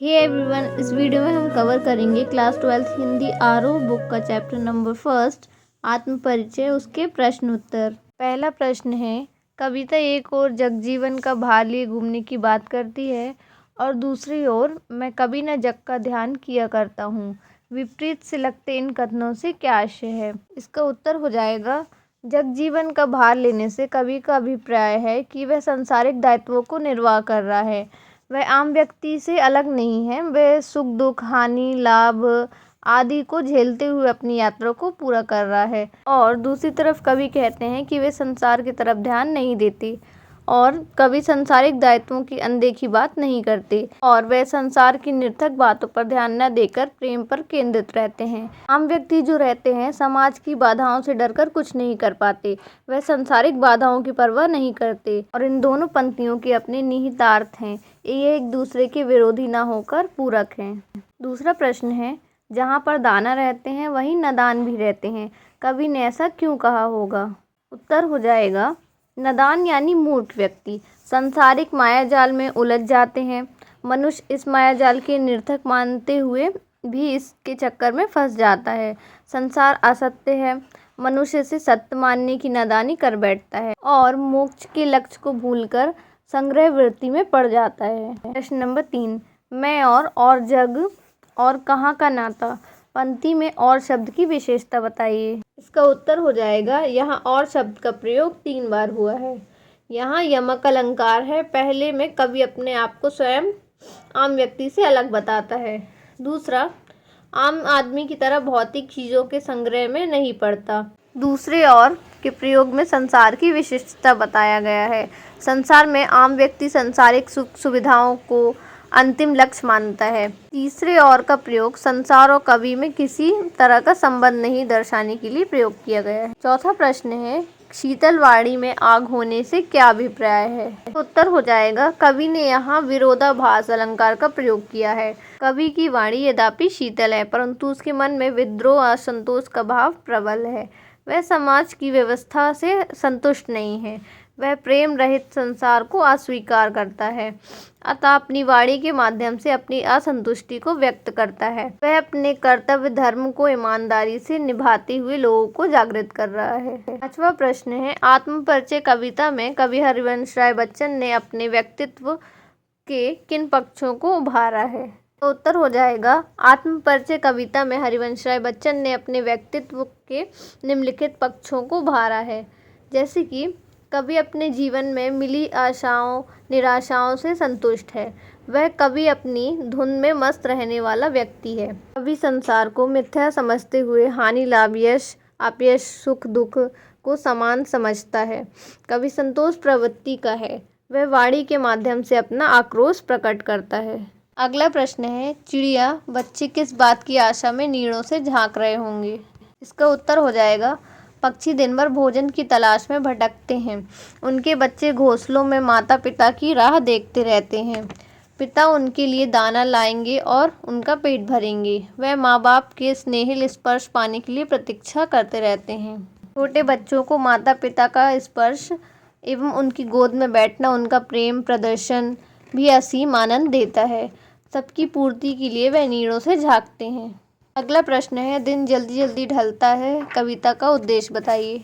Hey everyone, इस video में हम कवर करेंगे class 12th Hindi RO book का चैप्टर नंबर 1 आत्मपरिचय, उसके प्रश्न उत्तर। पहला प्रश्न है, कविता एक ओर जगजीवन का भार लिए घूमने की बात करती है और दूसरी ओर मैं कभी न जग का ध्यान किया करता हूँ। विपरीत से लगते इन कथनों से क्या आशय है? इसका उत्तर हो जाएगा, जगजीवन का भार लेने से कवि का अभिप्राय है कि वह सांसारिक दायित्वों को निर्वाह कर रहा है। वह आम व्यक्ति से अलग नहीं है। वह सुख दुख, हानि, लाभ आदि को झेलते हुए अपनी यात्रा को पूरा कर रहा है। और दूसरी तरफ कवि कहते हैं कि वे संसार की तरफ ध्यान नहीं देते और कवि सांसारिक दायित्वों की अनदेखी बात नहीं करते और वे संसार की निरर्थक बातों पर ध्यान न देकर प्रेम पर केंद्रित रहते हैं। आम व्यक्ति जो रहते हैं समाज की बाधाओं से डरकर कुछ नहीं कर पाते। वह सांसारिक बाधाओं की परवाह नहीं करते और इन दोनों पंक्तियों के अपने निहितार्थ हैं। ये एक दूसरे के विरोधी न होकर पूरक हैं। दूसरा प्रश्न है, जहाँ पर दाना रहते हैं वहीं नादान भी रहते हैं। कवि ने ऐसा क्यों कहा होगा? उत्तर हो जाएगा, नादान यानी मूर्ख व्यक्ति सांसारिक मायाजाल में उलझ जाते हैं। मनुष्य इस मायाजाल के निरर्थक मानते हुए भी इसके चक्कर में फंस जाता है। संसार असत्य है। मनुष्य इसे सत्य मानने की नादानी कर बैठता है और मोक्ष के लक्ष्य को भूलकर संग्रह वृत्ति में पड़ जाता है। प्रश्न नंबर 3, मैं और जग और कहाँ का नाता। पंक्ति में और शब्द की विशेषता बताइए। इसका उत्तर हो जाएगा, यहाँ और शब्द का प्रयोग 3 बार हुआ है। यहाँ यमक अलंकार है। पहले में कवि अपने आप को स्वयं आम व्यक्ति से अलग बताता है। दूसरा, आम आदमी की तरह भौतिक चीज़ों के संग्रह में नहीं पड़ता। दूसरे और के प्रयोग में संसार की विशिष्टता बताया गया है। संसार में आम व्यक्ति सांसारिक सुख सुविधाओं को अंतिम लक्ष्य मानता है। तीसरे और का प्रयोग संसार और कवि में किसी तरह का संबंध नहीं दर्शाने के लिए प्रयोग किया गया है। चौथा प्रश्न है, शीतल वाणी में आग होने से क्या अभिप्राय है? उत्तर हो जाएगा, कवि ने यहाँ विरोधाभास अलंकार का प्रयोग किया है। कवि की वाणी यद्यपि शीतल है परंतु उसके मन में विद्रोह, असंतोष का भाव प्रबल है। वह समाज की व्यवस्था से संतुष्ट नहीं है। वह प्रेम रहित संसार को अस्वीकार करता है, अतः अपनी वाणी के माध्यम से अपनी असंतुष्टि को व्यक्त करता है। वह अपने कर्तव्य धर्म को ईमानदारी से निभाते हुए लोगों को जागृत कर रहा है। 5वां प्रश्न है, आत्मपरिचय कविता में कवि हरिवंश राय बच्चन ने अपने व्यक्तित्व के किन पक्षों को उभारा है? तो उत्तर हो जाएगा, आत्मपरिचय कविता में हरिवंश राय बच्चन ने अपने व्यक्तित्व के निम्नलिखित पक्षों को उभारा है। जैसे कि कवि अपने जीवन में मिली आशाओं निराशाओं से संतुष्ट है। वह कवि अपनी धुन में मस्त रहने वाला व्यक्ति है। कवि संसार को मिथ्या समझते हुए हानि, लाभ, यश, अपयश, सुख दुख को समान समझता है। कवि संतोष प्रवृत्ति का है। वह वाणी के माध्यम से अपना आक्रोश प्रकट करता है। अगला प्रश्न है, चिड़िया बच्चे किस बात की आशा में नीड़ों से झांक रहे होंगे? इसका उत्तर हो जाएगा, पक्षी दिन भर भोजन की तलाश में भटकते हैं। उनके बच्चे घोंसलों में माता पिता की राह देखते रहते हैं। पिता उनके लिए दाना लाएंगे और उनका पेट भरेंगे। वह माँ बाप के स्नेहिल स्पर्श पाने के लिए प्रतीक्षा करते रहते हैं। छोटे बच्चों को माता पिता का स्पर्श एवं उनकी गोद में बैठना उनका प्रेम प्रदर्शन भी असीम आनंद देता है। सबकी पूर्ति के लिए वह नीड़ों से झांकते हैं। अगला प्रश्न है, दिन जल्दी जल्दी ढलता है कविता का उद्देश्य बताइए।